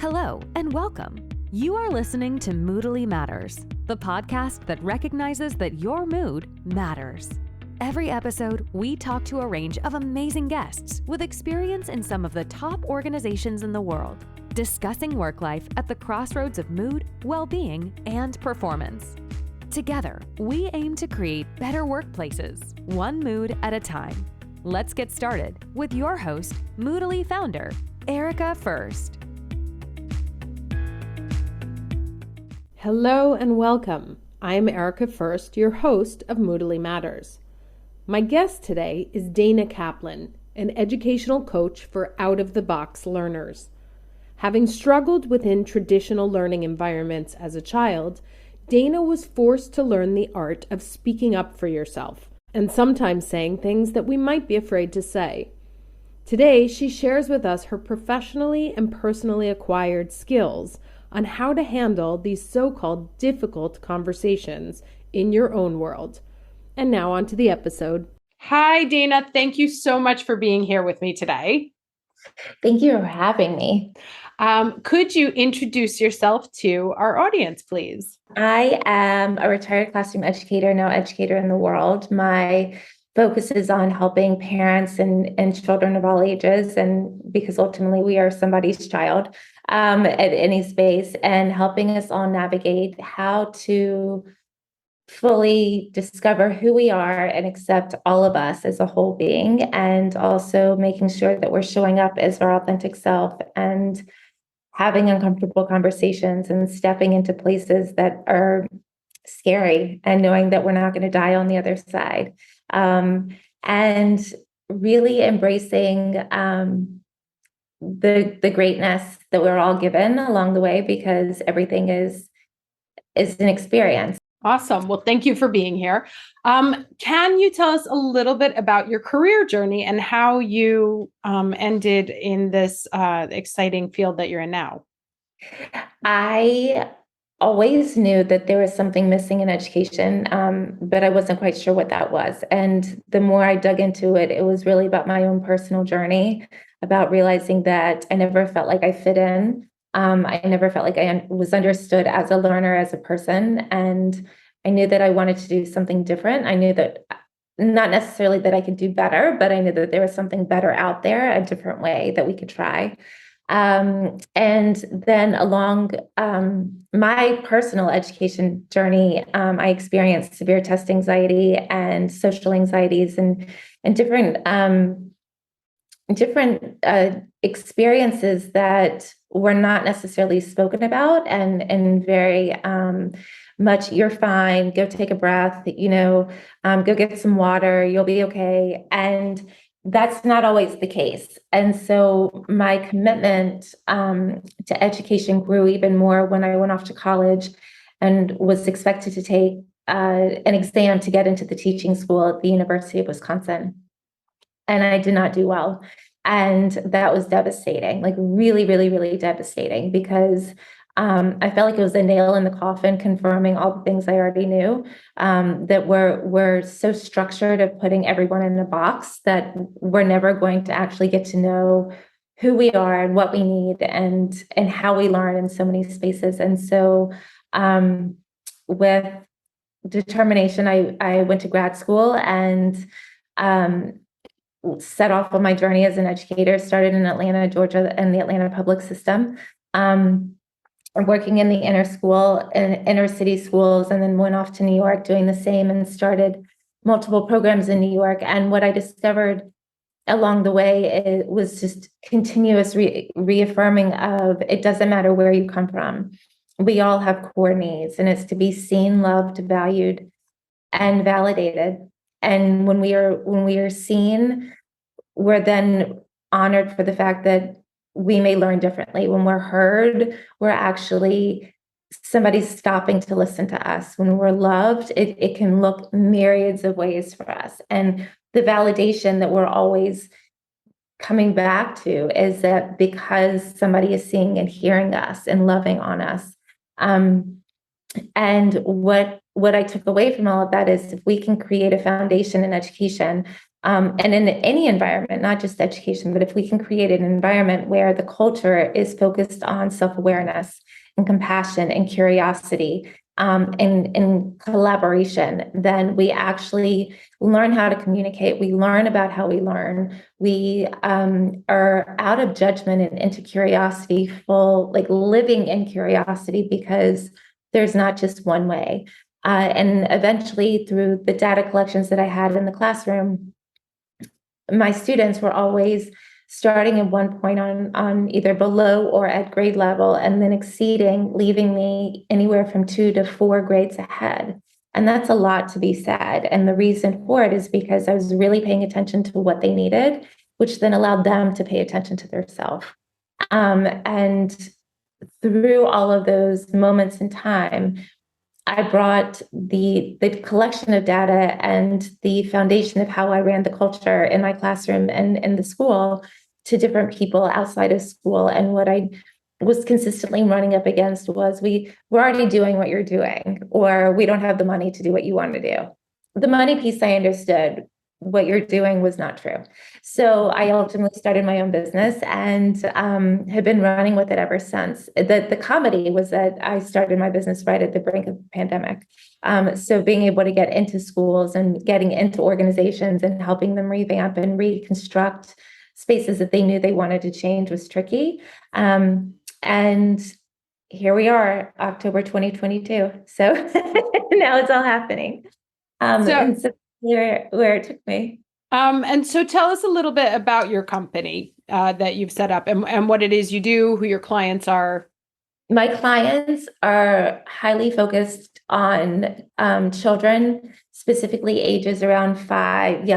Hello and welcome. You are listening to Moodally Matters, the podcast that recognizes that your mood matters. Every episode, we talk to a range of amazing guests with experience in some of the top organizations in the world, discussing work life at the crossroads of mood, well-being, and performance. Together, we aim to create better workplaces, one mood at a time. Let's get started with your host, Moodally founder, Erica First. Hello and welcome. I'm Erica First, your host of Moodally Matters. My guest today is Dana Kaplan, an educational coach for out-of-the-box learners. Having struggled within traditional learning environments as a child, Dana was forced to learn the art of speaking up for yourself and sometimes saying things that we might be afraid to say. Today, she shares with us her professionally and personally acquired skills on how to handle these so-called difficult conversations in your own world. And now on to the episode. Hi, Dana. Thank you so much for being here with me today. Thank you for having me. Could you introduce yourself to our audience, please? I am a retired classroom educator, now educator in the world. My focus is on helping parents and children of all ages, and because ultimately we are somebody's child at any space, and helping us all navigate how to fully discover who we are and accept all of us as a whole being, and also making sure that we're showing up as our authentic self and having uncomfortable conversations and stepping into places that are scary and knowing that we're not going to die on the other side. And really embracing the greatness that we're all given along the way, because everything is an experience. Awesome. Well, thank you for being here. Can you tell us a little bit about your career journey and how you ended in this exciting field that you're in now? I always knew that there was something missing in education, but I wasn't quite sure what that was. And the more I dug into it, it was really about my own personal journey, about realizing that I never felt like I fit in. I never felt like I was understood as a learner, as a person. And I knew that I wanted to do something different. I knew that not necessarily that I could do better, but I knew that there was something better out there, a different way that we could try. And then along my personal education journey, I experienced severe test anxiety and social anxieties and different experiences that were not necessarily spoken about, and very much, you're fine, go take a breath, go get some water, you'll be okay. And that's not always the case. And so my commitment to education grew even more when I went off to college and was expected to take an exam to get into the teaching school at the University of Wisconsin. And I did not do well. And that was devastating, like really, really, really devastating, because I felt like it was a nail in the coffin, confirming all the things I already knew, that we're so structured of putting everyone in a box that we're never going to actually get to know who we are and what we need and how we learn in so many spaces. And so with determination, I went to grad school and set off on my journey as an educator. Started in Atlanta, Georgia, in the Atlanta public system, working in the inner city schools, and then went off to New York doing the same and started multiple programs in New York. And what I discovered along the way, it was just continuous reaffirming of, it doesn't matter where you come from. We all have core needs, and it's to be seen, loved, valued, and validated. And when we are seen, we're then honored for the fact that we may learn differently. When we're heard, we're actually somebody's stopping to listen to us. When we're loved, it can look myriads of ways for us. And the validation that we're always coming back to is that because somebody is seeing and hearing us and loving on us. And what I took away from all of that is, if we can create a foundation in education And in any environment, not just education, but if we can create an environment where the culture is focused on self-awareness and compassion and curiosity, and collaboration, then we actually learn how to communicate. We learn about how we learn. We are out of judgment and into curiosity, full, like living in curiosity, because there's not just one way. And eventually, through the data collections that I had in the classroom, my students were always starting at one point on either below or at grade level, and then exceeding, leaving me anywhere from 2 to 4 grades ahead. And that's a lot to be said. And the reason for it is because I was really paying attention to what they needed, which then allowed them to pay attention to themselves. And through all of those moments in time, I brought the collection of data and the foundation of how I ran the culture in my classroom and in the school to different people outside of school. And what I was consistently running up against was, we're already doing what you're doing, or we don't have the money to do what you want to do. The money piece, I understood. What you're doing was not true. So I ultimately started my own business and have been running with it ever since. The comedy was that I started my business right at the brink of the pandemic. So being able to get into schools and getting into organizations and helping them revamp and reconstruct spaces that they knew they wanted to change was tricky. And here we are, October 2022. So now it's all happening. And so where it took me. And so tell us a little bit about your company that you've set up and what it is you do, who your clients are. My clients are highly focused on children, specifically ages around 5,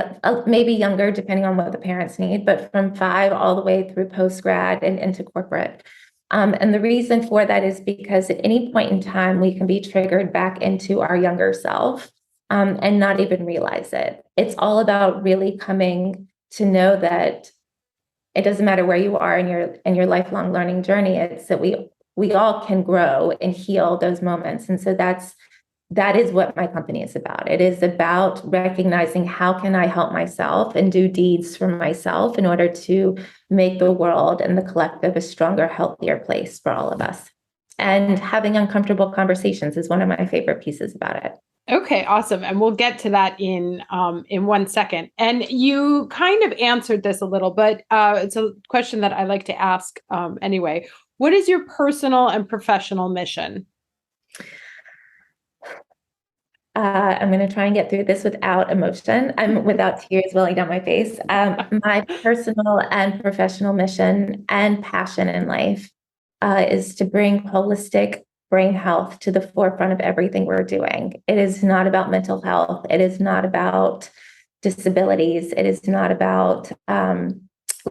maybe younger, depending on what the parents need, but from 5 all the way through post-grad and into corporate. And the reason for that is because at any point in time, we can be triggered back into our younger self. And not even realize it. It's all about really coming to know that it doesn't matter where you are in your lifelong learning journey. It's that we all can grow and heal those moments. And so that is what my company is about. It is about recognizing how can I help myself and do deeds for myself in order to make the world and the collective a stronger, healthier place for all of us. And having uncomfortable conversations is one of my favorite pieces about it. Okay, awesome. And we'll get to that in 1 second. And you kind of answered this a little, but it's a question that I like to ask anyway. What is your personal and professional mission? I'm going to try and get through this without emotion. Without tears welling down my face. My personal and professional mission and passion in life is to bring holistic brain health to the forefront of everything we're doing. It is not about mental health. It is not about disabilities. It is not about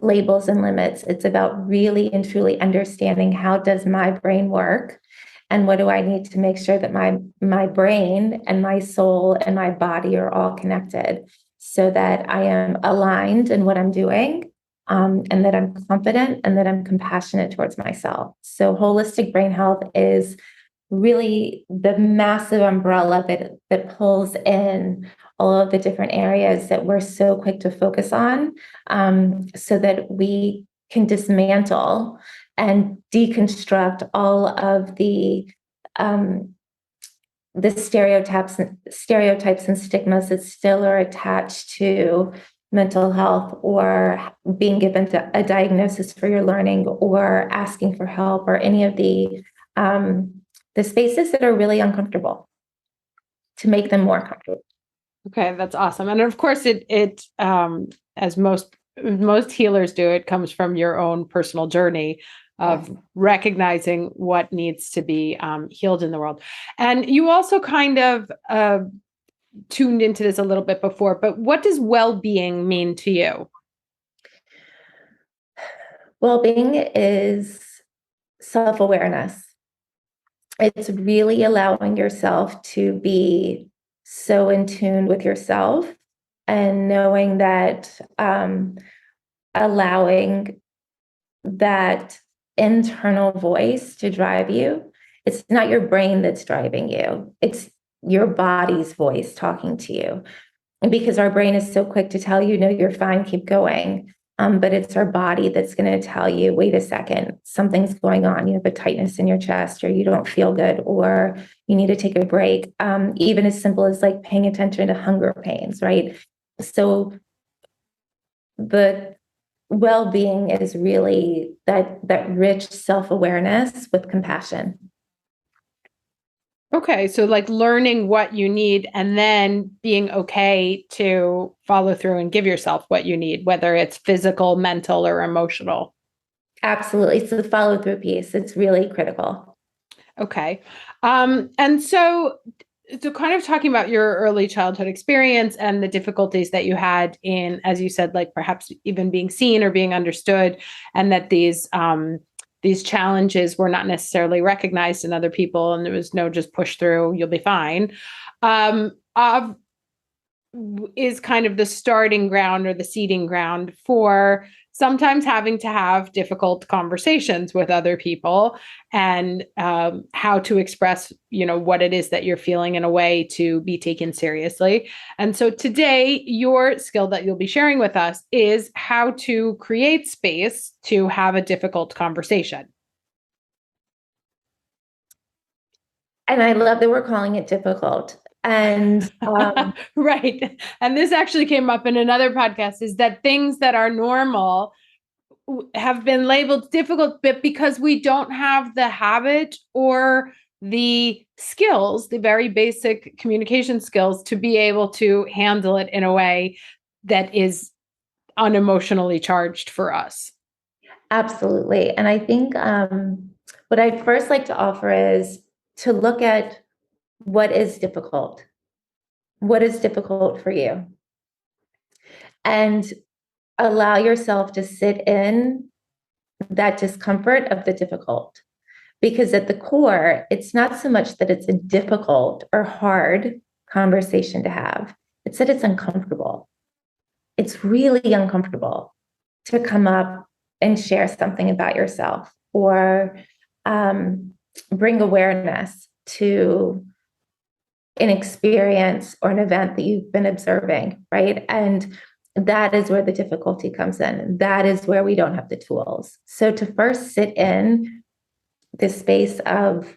labels and limits. It's about really and truly understanding, how does my brain work? And what do I need to make sure that my brain and my soul and my body are all connected, so that I am aligned in what I'm doing, and that I'm confident and that I'm compassionate towards myself. So holistic brain health is really the massive umbrella that pulls in all of the different areas that we're so quick to focus on, so that we can dismantle and deconstruct all of the stereotypes and stigmas that still are attached to mental health, or being given a diagnosis for your learning, or asking for help, or any of the spaces that are really uncomfortable, to make them more comfortable. Okay, that's awesome. And of course, it as most healers do, it comes from your own personal journey of recognizing what needs to be healed in the world. And you also kind of tuned into this a little bit before, but what does well-being mean to you? Well-being is self-awareness. It's really allowing yourself to be so in tune with yourself, and knowing that, allowing that internal voice to drive you. It's not your brain that's driving you. It's your body's voice talking to you. because our brain is so quick to tell you, no, you're fine, keep going. But it's our body that's going to tell you, wait a second, something's going on. You have a tightness in your chest, or you don't feel good, or you need to take a break. Even as simple as like paying attention to hunger pains, right? So the well-being is really that rich self-awareness with compassion. Okay, so like learning what you need and then being okay to follow through and give yourself what you need, whether it's physical, mental, or emotional. Absolutely. So the follow-through piece, it's really critical. Okay. And so kind of talking about your early childhood experience and the difficulties that you had in, as you said, like perhaps even being seen or being understood, and that these challenges were not necessarily recognized in other people, and there was no just push through, you'll be fine. Is kind of the starting ground or the seeding ground for sometimes having to have difficult conversations with other people, and how to express, what it is that you're feeling in a way to be taken seriously. And so today, your skill that you'll be sharing with us is how to create space to have a difficult conversation. And I love that we're calling it difficult. And right. And this actually came up in another podcast, is that things that are normal have been labeled difficult, but because we don't have the habit or the skills, the very basic communication skills, to be able to handle it in a way that is unemotionally charged for us. absolutely. And I think what I'd first like to offer is to look at what is difficult. What is difficult for you? And allow yourself to sit in that discomfort of the difficult. Because at the core, it's not so much that it's a difficult or hard conversation to have, it's that it's uncomfortable. It's really uncomfortable to come up and share something about yourself, or bring awareness to an experience or an event that you've been observing, right? And that is where the difficulty comes in. That is where we don't have the tools. So to first sit in this space of,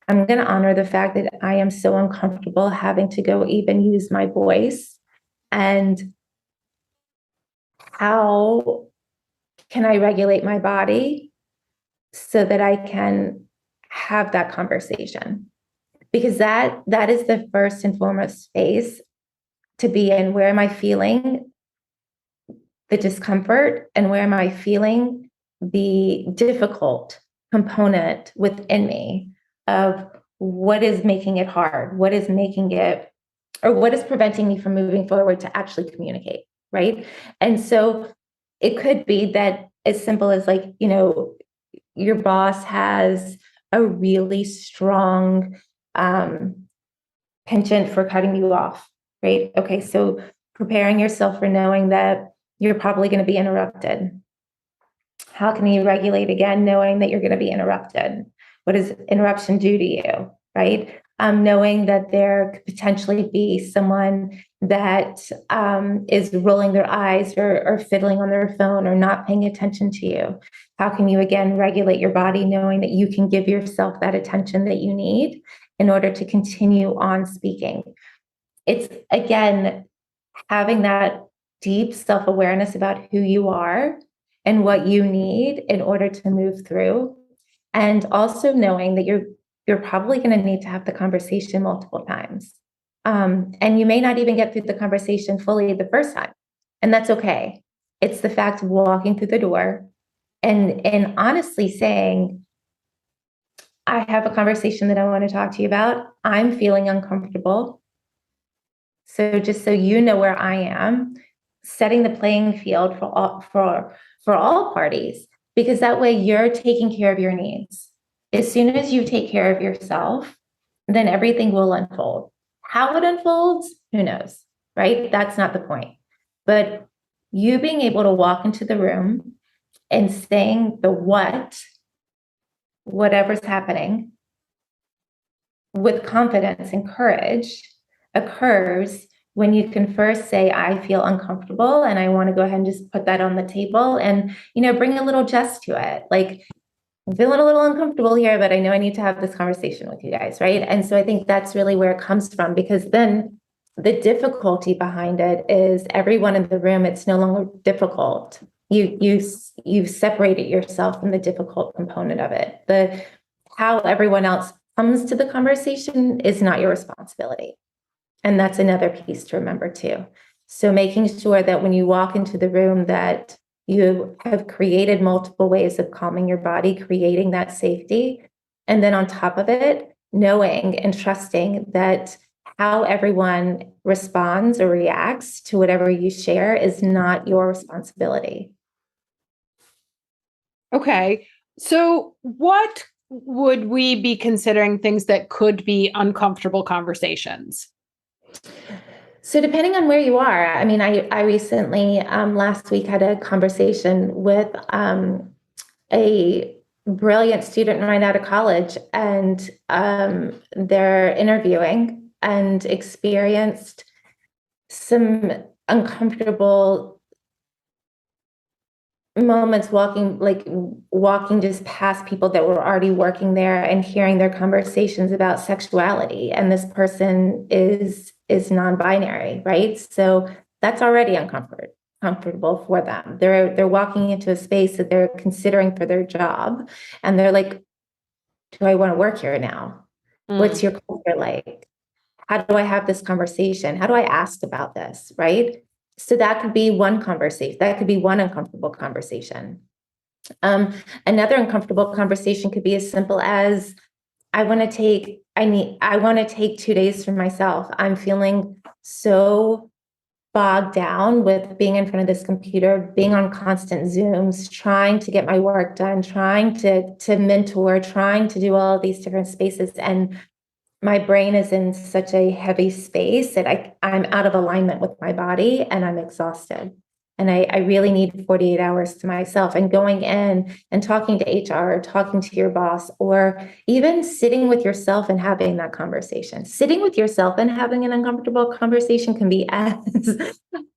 I'm going to honor the fact that I am so uncomfortable having to go even use my voice, and how can I regulate my body so that I can have that conversation? Because that is the first and foremost space to be in. Where am I feeling the discomfort, and where am I feeling the difficult component within me of what is making it hard, what is making it, or what is preventing me from moving forward to actually communicate, right? And so it could be that as simple as like, your boss has a really strong penchant for cutting you off, right? Okay, so preparing yourself for knowing that you're probably going to be interrupted. How can you regulate again, knowing that you're going to be interrupted? What does interruption do to you, right? Knowing that there could potentially be someone that is rolling their eyes, or fiddling on their phone, or not paying attention to you. How can you again regulate your body, knowing that you can give yourself that attention that you need in order to continue on speaking? It's again having that deep self-awareness about who you are and what you need in order to move through. And also knowing that you're probably going to need to have the conversation multiple times. And you may not even get through the conversation fully the first time. And that's okay. It's the fact of walking through the door and honestly saying, I have a conversation that I want to talk to you about. I'm feeling uncomfortable. So just so you know where I am, setting the playing field for all parties, because that way you're taking care of your needs. As soon as you take care of yourself, then everything will unfold. How it unfolds, who knows, right? That's not the point. But you being able to walk into the room and saying the whatever's happening, with confidence and courage, occurs when you can first say, I feel uncomfortable and I want to go ahead and just put that on the table and, bring a little jest to it. Like, I'm feeling a little uncomfortable here, but I know I need to have this conversation with you guys, right? And so I think that's really where it comes from, because then the difficulty behind it is everyone in the room, it's no longer difficult. You've separated yourself from the difficult component of it. How everyone else comes to the conversation is not your responsibility. And that's another piece to remember too. So making sure that when you walk into the room that you have created multiple ways of calming your body, creating that safety. And then on top of it, knowing and trusting that how everyone responds or reacts to whatever you share is not your responsibility. Okay. So what would we be considering things that could be uncomfortable conversations? So depending on where you are, I mean, I recently, last week, had a conversation with a brilliant student right out of college, and they're interviewing and experienced some uncomfortable moments walking just past people that were already working there and hearing their conversations about sexuality. And this person is non-binary, right? So that's already uncomfortable for them. They're walking into a space that they're considering for their job, and they're like, do I want to work here now? What's your culture like? How do I have this conversation? How do I ask about this, right? So that could be one conversation. That could be one uncomfortable conversation. Another uncomfortable conversation could be as simple as, I want to take 2 days for myself. I'm feeling so bogged down with being in front of this computer, being on constant Zooms, trying to get my work done, trying to mentor, trying to do all of these different spaces. And my brain is in such a heavy space that I'm out of alignment with my body and I'm exhausted. And I really need 48 hours to myself. And going in and talking to HR, or talking to your boss, or even sitting with yourself and having that conversation. Sitting with yourself and having an uncomfortable conversation can be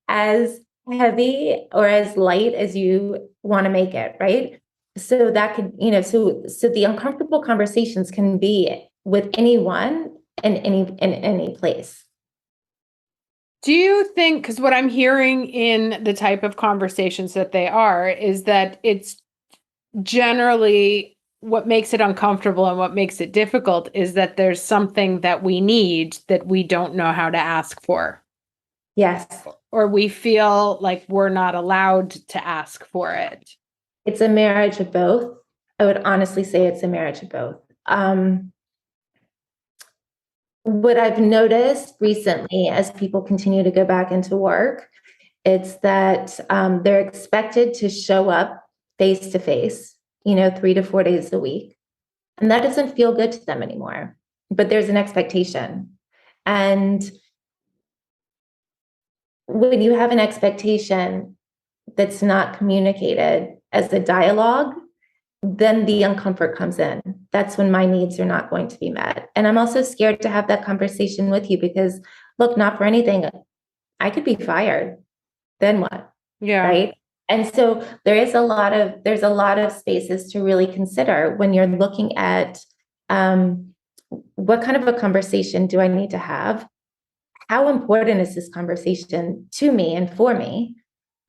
as heavy or as light as you want to make it, right? So that could, so the uncomfortable conversations can be with anyone in any place. Do you think, because what I'm hearing in the type of conversations that they are, is that it's generally what makes it uncomfortable and what makes it difficult is that there's something that we need that we don't know how to ask for. Yes. Or we feel like we're not allowed to ask for it. It's a marriage of both. I would honestly say it's a marriage of both. What I've noticed recently as people continue to go back into work, it's that they're expected to show up face to face, 3 to 4 days a week. And that doesn't feel good to them anymore. But there's an expectation. And when you have an expectation that's not communicated as a dialogue, then the uncomfort comes in. That's when my needs are not going to be met. And I'm also scared to have that conversation with you because, look, not for anything, I could be fired. Then what? Yeah. Right. And so there's a lot of spaces to really consider when you're looking at what kind of a conversation do I need to have? How important is this conversation to me and for me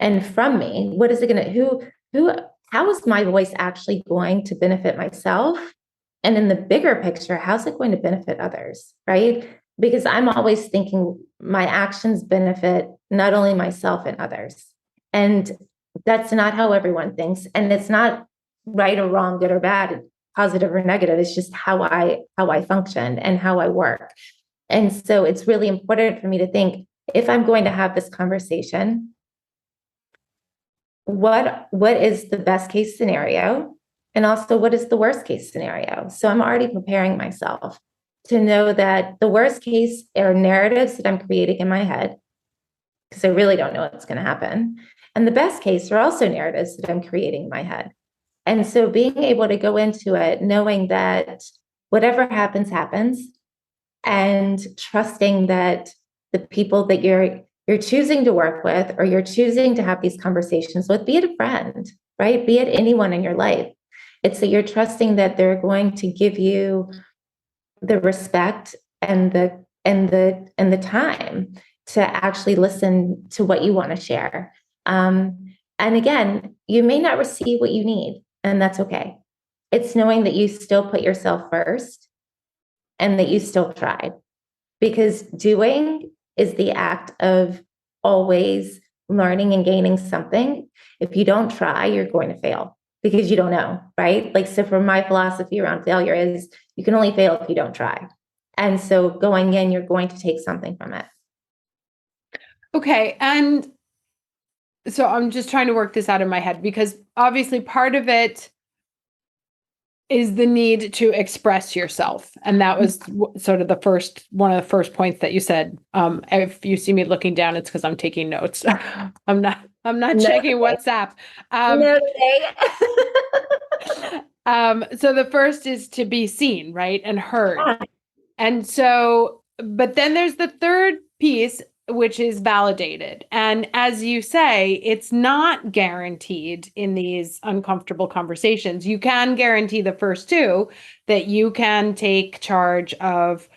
and from me? What is it going to, how is my voice actually going to benefit myself? And in the bigger picture, how's it going to benefit others, right? Because I'm always thinking my actions benefit not only myself and others. And that's not how everyone thinks. And it's not right or wrong, good or bad, positive or negative. It's just how I function and how I work. And so it's really important for me to think, if I'm going to have this conversation, what is the best case scenario? And also, what is the worst case scenario? So I'm already preparing myself to know that the worst case are narratives that I'm creating in my head, because I really don't know what's going to happen. And the best case are also narratives that I'm creating in my head. And so being able to go into it, knowing that whatever happens, happens, and trusting that the people that you're choosing to work with, or you're choosing to have these conversations with, be it a friend, right? Be it anyone in your life. It's that you're trusting that they're going to give you the respect and the time to actually listen to what you want to share. And again, you may not receive what you need, and that's okay. It's knowing that you still put yourself first and that you still tried, because doing is the act of always learning and gaining something. If you don't try, you're going to fail because you don't know, right? Like, so for my philosophy around failure is you can only fail if you don't try. And so going in, you're going to take something from it. Okay. And so I'm just trying to work this out in my head, because obviously part of it is the need to express yourself. And that was sort of one of the first points that you said. If you see me looking down, it's because I'm taking notes. I'm not checking WhatsApp. So the first is to be seen, right? And heard. Yeah. And so, but then there's the third piece, which is validated. And as you say, it's not guaranteed in these uncomfortable conversations. You can guarantee the first two, that you can take charge of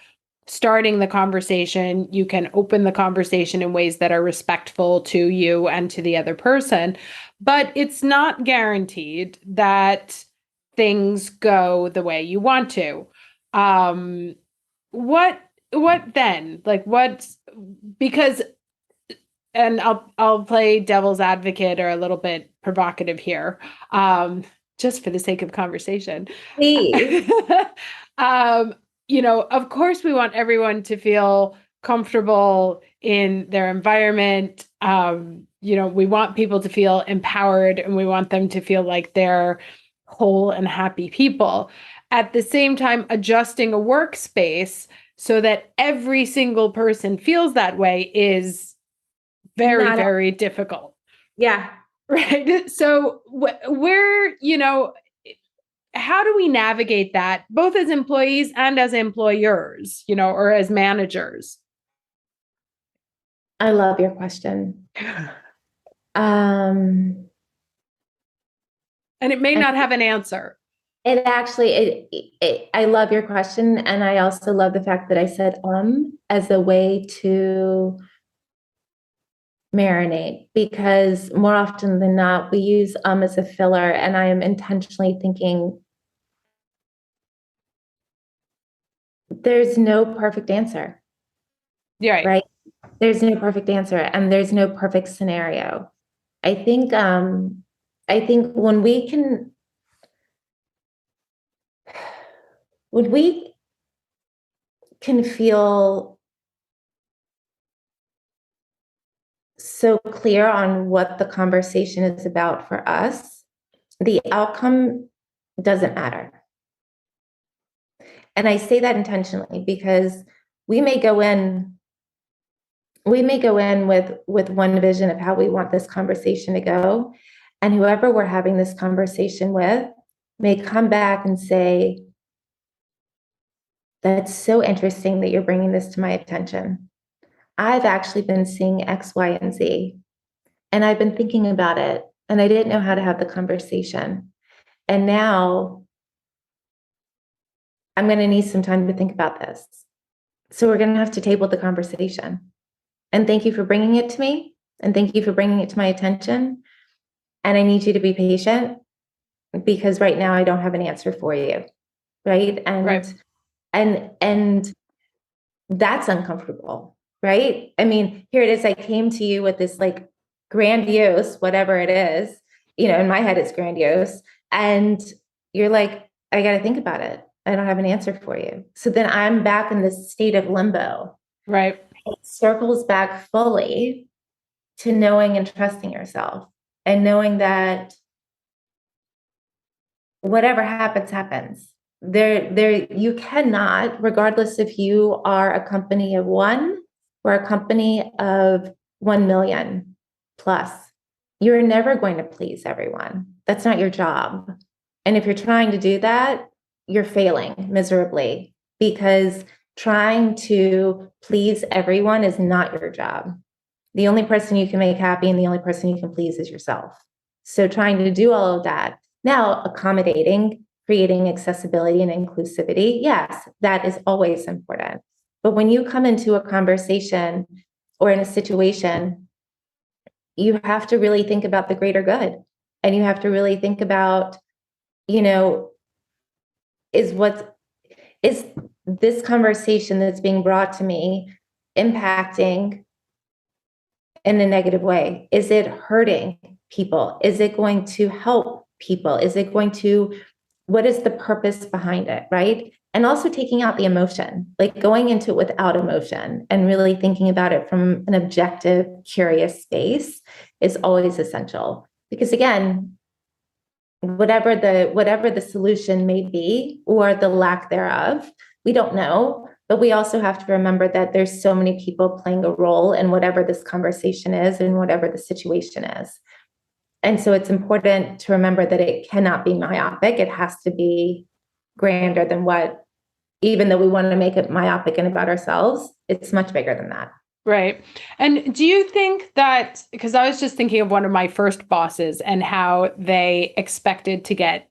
starting the conversation. You can open the conversation in ways that are respectful to you and to the other person. But it's not guaranteed that things go the way you want to. What then? Like, because, and I'll play devil's advocate, or a little bit provocative here, just for the sake of conversation. Please. Of course we want everyone to feel comfortable in their environment. We want people to feel empowered, and we want them to feel like they're whole and happy people. At the same time, adjusting a workspace so that every single person feels that way is very, very difficult. Yeah. Right. So how do we navigate that, both as employees and as employers, or as managers? I love your question. And it may not have an answer. It actually, I love your question. And I also love the fact that I said, as a way to marinate, because more often than not, we use, as a filler. And I am intentionally thinking there's no perfect answer. Yeah. Right. There's no perfect answer, and there's no perfect scenario. I think when we can feel so clear on what the conversation is about for us, the outcome doesn't matter. And I say that intentionally because we may go in with one vision of how we want this conversation to go, and whoever we're having this conversation with may come back and say, "That's so interesting that you're bringing this to my attention. I've actually been seeing X, Y, and Z, and I've been thinking about it, and I didn't know how to have the conversation. And now I'm going to need some time to think about this. So we're going to have to table the conversation. And thank you for bringing it to me, and thank you for bringing it to my attention. And I need you to be patient, because right now I don't have an answer for you." Right. And that's uncomfortable. Right. I mean, here it is. I came to you with this like grandiose, whatever it is, in my head, it's grandiose. And you're like, I got to think about it. I don't have an answer for you. So then I'm back in this state of limbo. Right. It circles back fully to knowing and trusting yourself, and knowing that whatever happens, happens. You cannot, regardless if you are a company of one or a company of 1 million plus, you're never going to please everyone. That's not your job. And if you're trying to do that, you're failing miserably, because Trying to please everyone is not your job. The only person you can make happy and the only person you can please is yourself. So trying to do all of that. Now, accommodating, creating accessibility and inclusivity, yes, that is always important. But when you come into a conversation or in a situation, you have to really think about the greater good. And you have to really think about, is this conversation that's being brought to me impacting in a negative way? Is it hurting people? Is it going to help people? What is the purpose behind it, right? And also taking out the emotion, like going into it without emotion and really thinking about it from an objective, curious space is always essential. Because again, whatever the solution may be or the lack thereof, we don't know. But we also have to remember that there's so many people playing a role in whatever this conversation is and whatever the situation is. And so it's important to remember that it cannot be myopic. It has to be grander than what, even though we want to make it myopic and about ourselves, it's much bigger than that. Right. And do you think that, because I was just thinking of one of my first bosses and how they expected to get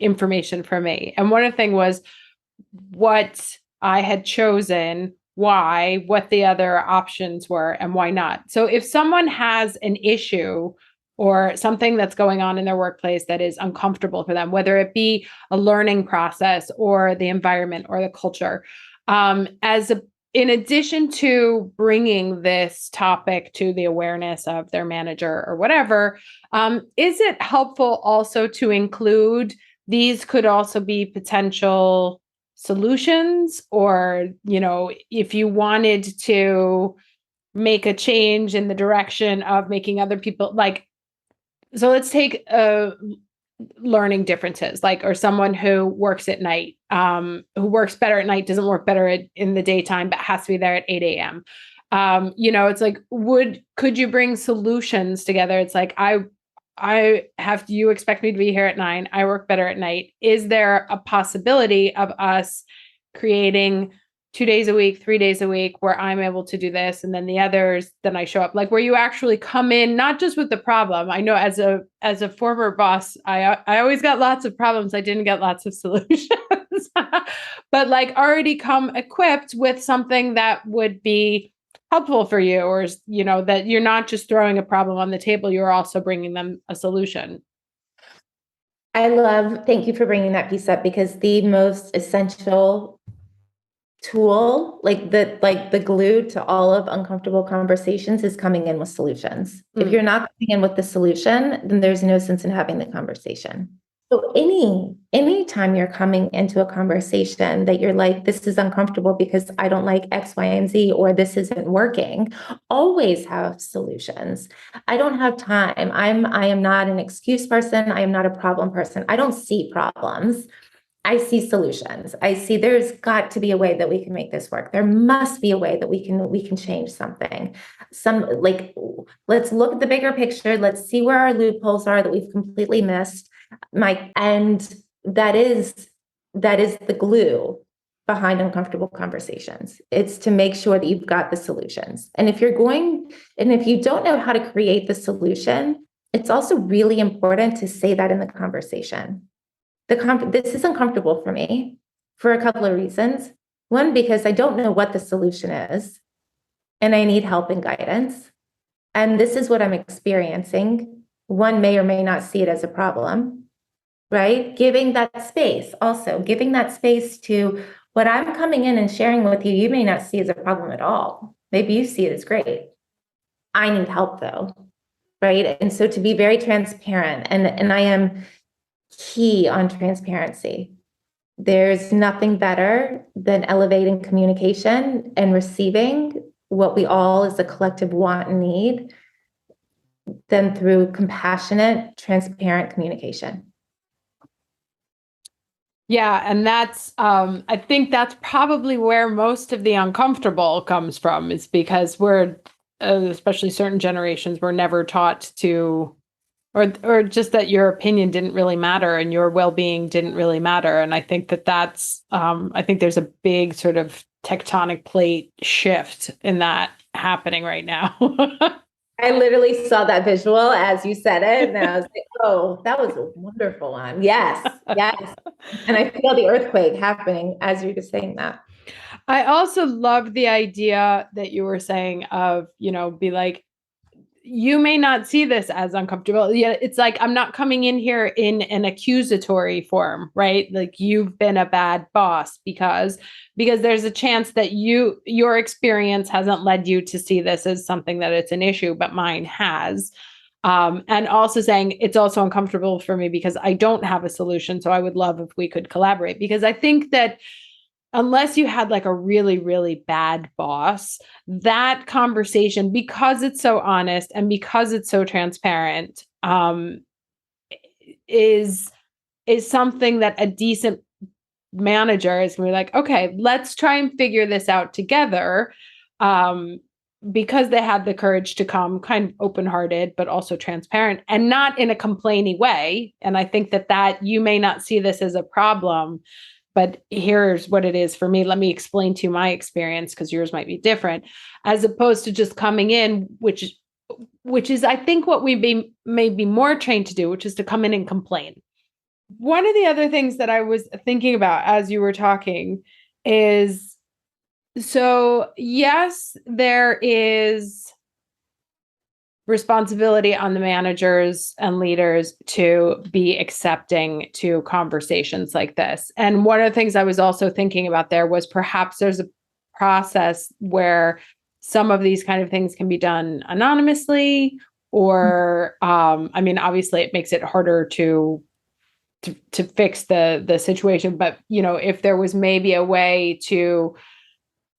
information from me. And one of the things was what I had chosen, why, what the other options were, and why not. So if someone has an issue or something that's going on in their workplace that is uncomfortable for them, whether it be a learning process or the environment or the culture, in addition to bringing this topic to the awareness of their manager or whatever, is it helpful also to include these could also be potential solutions? Or, if you wanted to make a change in the direction of making other people so let's take learning differences, or someone who works at night, who works better at night, doesn't work better in the daytime, but has to be there at 8 a.m. It's like, could you bring solutions together? It's like, you expect me to be here at 9. I work better at night. Is there a possibility of us creating 2 days a week, 3 days a week where I'm able to do this, and then the others, then I show up, where you actually come in, not just with the problem. I know as a former boss, I always got lots of problems. I didn't get lots of solutions, but already come equipped with something that would be helpful for you, or, that you're not just throwing a problem on the table, you're also bringing them a solution. Thank you for bringing that piece up, because the most essential tool, the glue to all of uncomfortable conversations, is coming in with solutions. If you're not coming in with the solution, then there's no sense in having the conversation. So any time you're coming into a conversation that you're like, this is uncomfortable because I don't like X, Y, and Z, or this isn't working, always have solutions. I don't have time. I am not an excuse person. I am not a problem person. I don't see problems. I see solutions. I see there's got to be a way that we can make this work. There must be a way that we can change something. Let's look at the bigger picture. Let's see where our loopholes are that we've completely missed. And that is the glue behind uncomfortable conversations. It's to make sure that you've got the solutions. And if you don't know how to create the solution, it's also really important to say that in the conversation. This is uncomfortable for me for a couple of reasons. One, because I don't know what the solution is, and I need help and guidance. And this is what I'm experiencing. One may or may not see it as a problem, right? Giving that space to what I'm coming in and sharing with you, you may not see as a problem at all. Maybe you see it as great. I need help though, right? And so to be very transparent, and I am key on transparency. There's nothing better than elevating communication and receiving what we all as a collective want and need than through compassionate, transparent communication. Yeah. And that's, I think that's probably where most of the uncomfortable comes from, is because we're, especially certain generations, we're never taught to Or just that your opinion didn't really matter and your well-being didn't really matter. And I think I think there's a big sort of tectonic plate shift in that happening right now. I literally saw that visual as you said it, and I was like, oh, that was a wonderful one. Yes, yes. And I feel the earthquake happening as you're just saying that. I also love the idea that you were saying of, be like, you may not see this as uncomfortable. Yeah, it's like, I'm not coming in here in an accusatory form, right? Like, you've been a bad boss because there's a chance that your experience hasn't led you to see this as something that it's an issue, but mine has. And also saying it's also uncomfortable for me because I don't have a solution. So I would love if we could collaborate, because I think that unless you had like a really, really bad boss, that conversation, because it's so honest and because it's so transparent, is something that a decent manager is going to be like, okay, let's try and figure this out together. Because they had the courage to come kind of open-hearted, but also transparent and not in a complaining way. And I think that you may not see this as a problem, but here's what it is for me. Let me explain to you my experience because yours might be different, as opposed to just coming in, which is, I think, what we may be more trained to do, which is to come in and complain. One of the other things that I was thinking about as you were talking is, so yes, there is responsibility on the managers and leaders to be accepting to conversations like this. And one of the things I was also thinking about there was perhaps there's a process where some of these kind of things can be done anonymously, or obviously it makes it harder to fix the situation. But, if there was maybe a way to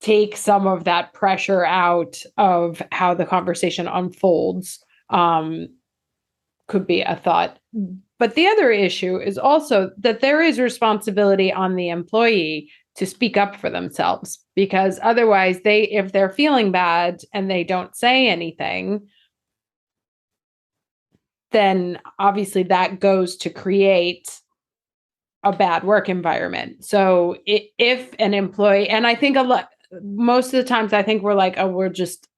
take some of that pressure out of how the conversation unfolds, could be a thought. But the other issue is also that there is responsibility on the employee to speak up for themselves, because otherwise if they're feeling bad and they don't say anything, then obviously that goes to create a bad work environment. So if an employee, and I think most of the times I think we're like, oh,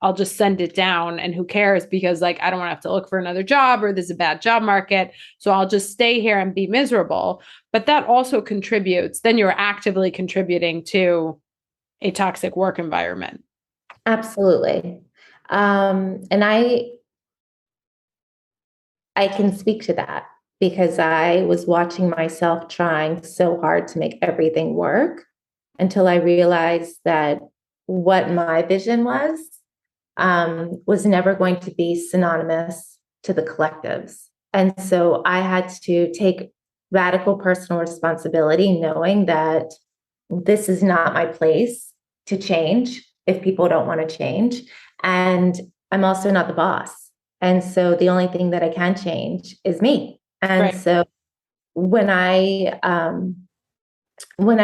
I'll just send it down and who cares, because like, I don't want to have to look for another job, or there's a bad job market, so I'll just stay here and be miserable. But that also contributes, then you're actively contributing to a toxic work environment. Absolutely. And I can speak to that because I was watching myself trying so hard to make everything work until I realized that what my vision was never going to be synonymous to the collectives. And so I had to take radical personal responsibility, knowing that this is not my place to change if people don't want to change. And I'm also not the boss. And so the only thing that I can change is me. And Right. So when I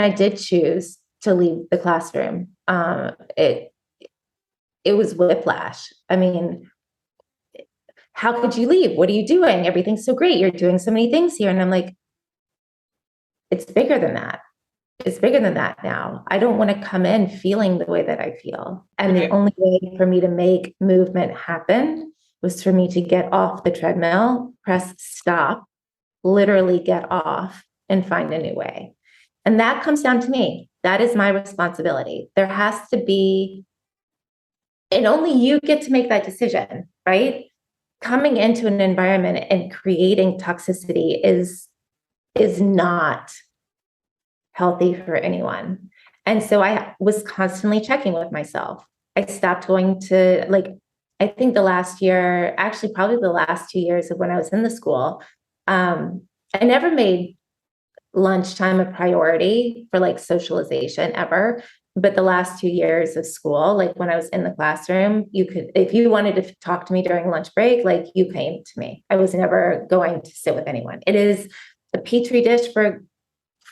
did choose to leave the classroom, it was whiplash. I mean, how could you leave? What are you doing? Everything's so great. You're doing so many things here. And I'm like, it's bigger than that. It's bigger than that now. I don't want to come in feeling the way that I feel. And Right. The only way for me to make movement happen was for me to get off the treadmill, press stop, literally get off, and find a new way. And that comes down to me. That is my responsibility. There has to be, and only you get to make that decision, right? Coming into an environment and creating toxicity is not healthy for anyone. And so I was constantly checking with myself. I stopped going to, like, I think the last year, actually probably the last 2 years of when I was in the school, I never made lunchtime a priority for like socialization ever. But the last 2 years of school, like when I was in the classroom, you could, if you wanted to talk to me during lunch break, like you came to me. I was never going to sit with anyone. It is a petri dish for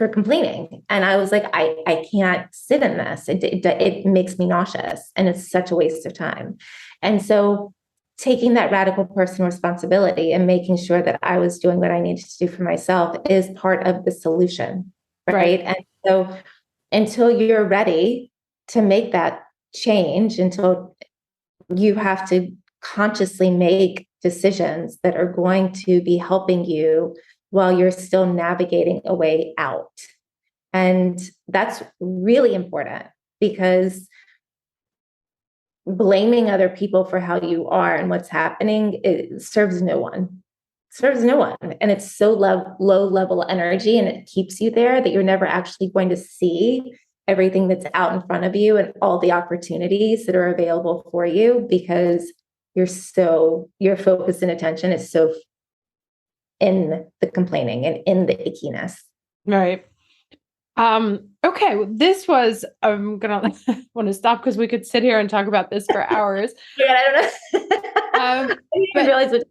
complaining. And I was like, I can't sit in this. It makes me nauseous and it's such a waste of time. And so taking that radical personal responsibility and making sure that I was doing what I needed to do for myself is part of the solution, right? And so until you're ready to make that change, until you have to consciously make decisions that are going to be helping you while you're still navigating a way out. And that's really important, because blaming other people for how you are and what's happening, it serves no one. Serves no one. And it's so low level energy, and it keeps you there that you're never actually going to see everything that's out in front of you and all the opportunities that are available for you, because your focus and attention is so in the complaining and in the ickiness. Right. Okay. This was, I'm going to want to stop because we could sit here and talk about this for hours. Yeah, I don't know. I didn't realize what it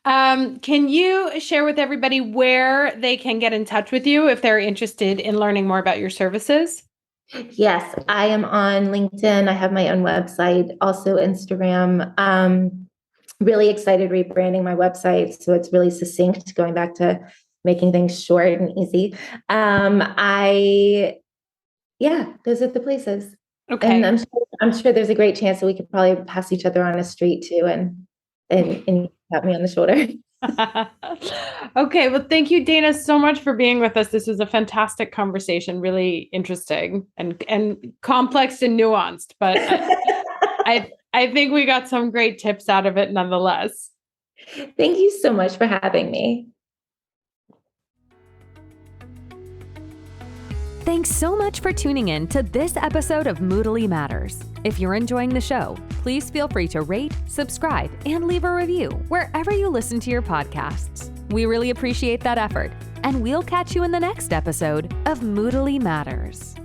was. Can you share with everybody where they can get in touch with you if they're interested in learning more about your services? Yes, I am on LinkedIn. I have my own website, also Instagram. Really excited rebranding my website, so it's really succinct, going back to making things short and easy. Those are the places. Okay. And I'm sure there's a great chance that we could probably pass each other on the street too, and tap me on the shoulder. Okay. Well, thank you, Dana, so much for being with us. This was a fantastic conversation, really interesting and complex and nuanced, but I think we got some great tips out of it nonetheless. Thank you so much for having me. Thanks so much for tuning in to this episode of Moodally Matters. If you're enjoying the show, please feel free to rate, subscribe, and leave a review wherever you listen to your podcasts. We really appreciate that effort, and we'll catch you in the next episode of Moodally Matters.